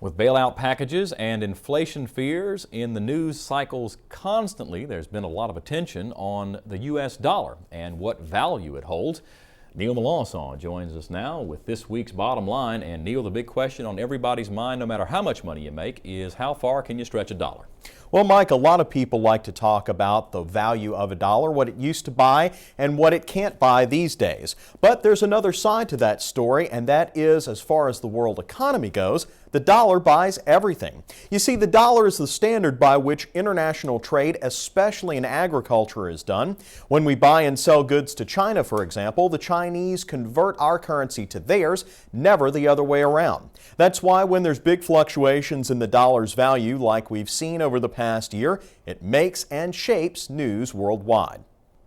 With bailout packages and inflation fears in the news cycles constantly, there's been a lot of attention on the U.S. dollar and what value it holds. Neil Melancon joins us now with this week's Bottom Line. And Neil, the big question on everybody's mind, no matter how much money you make, is how far can you stretch a dollar? Well, Mike, a lot of people like to talk about the value of a dollar, what it used to buy and what it can't buy these days. But there's another side to that story, and that is, as far as the world economy goes, the dollar buys everything. You see, the dollar is the standard by which international trade, especially in agriculture, is done. When we buy and sell goods to China, for example, the Chinese convert our currency to theirs, never the other way around. That's why when there's big fluctuations in the dollar's value, like we've seen over the past year, it makes and shapes news worldwide.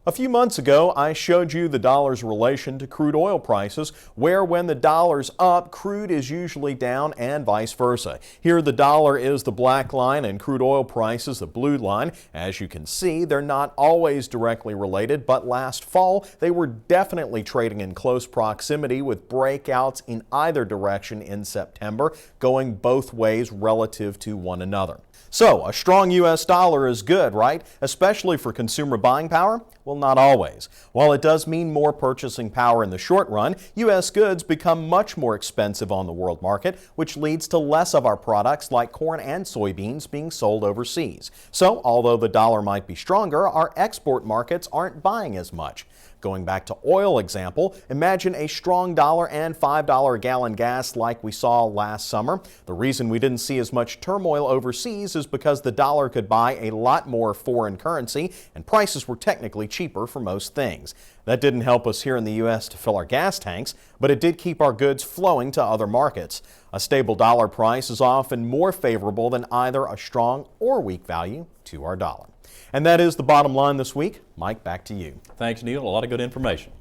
A few months ago, I showed you the dollar's relation to crude oil prices, where when the dollar's up, crude is usually down and vice versa. Here the dollar is the black line and crude oil prices the blue line. As you can see, they're not always directly related, but last fall they were definitely trading in close proximity with breakouts in either direction in September, going both ways relative to one another. So, a strong U.S. dollar is good, right? Especially for consumer buying power? Well, not always. While it does mean more purchasing power in the short run, U.S. goods become much more expensive on the world market, which leads to less of our products like corn and soybeans being sold overseas. So, although the dollar might be stronger, our export markets aren't buying as much. Going back to oil example, imagine a strong dollar and $5 a gallon gas like we saw last summer. The reason we didn't see as much turmoil overseas is because the dollar could buy a lot more foreign currency and prices were technically cheaper for most things. That didn't help us here in the U.S. to fill our gas tanks, but it did keep our goods flowing to other markets. A stable dollar price is often more favorable than either a strong or weak value to our dollar. And that is the bottom line this week. Mike, back to you. Thanks, Neil. A lot of good information.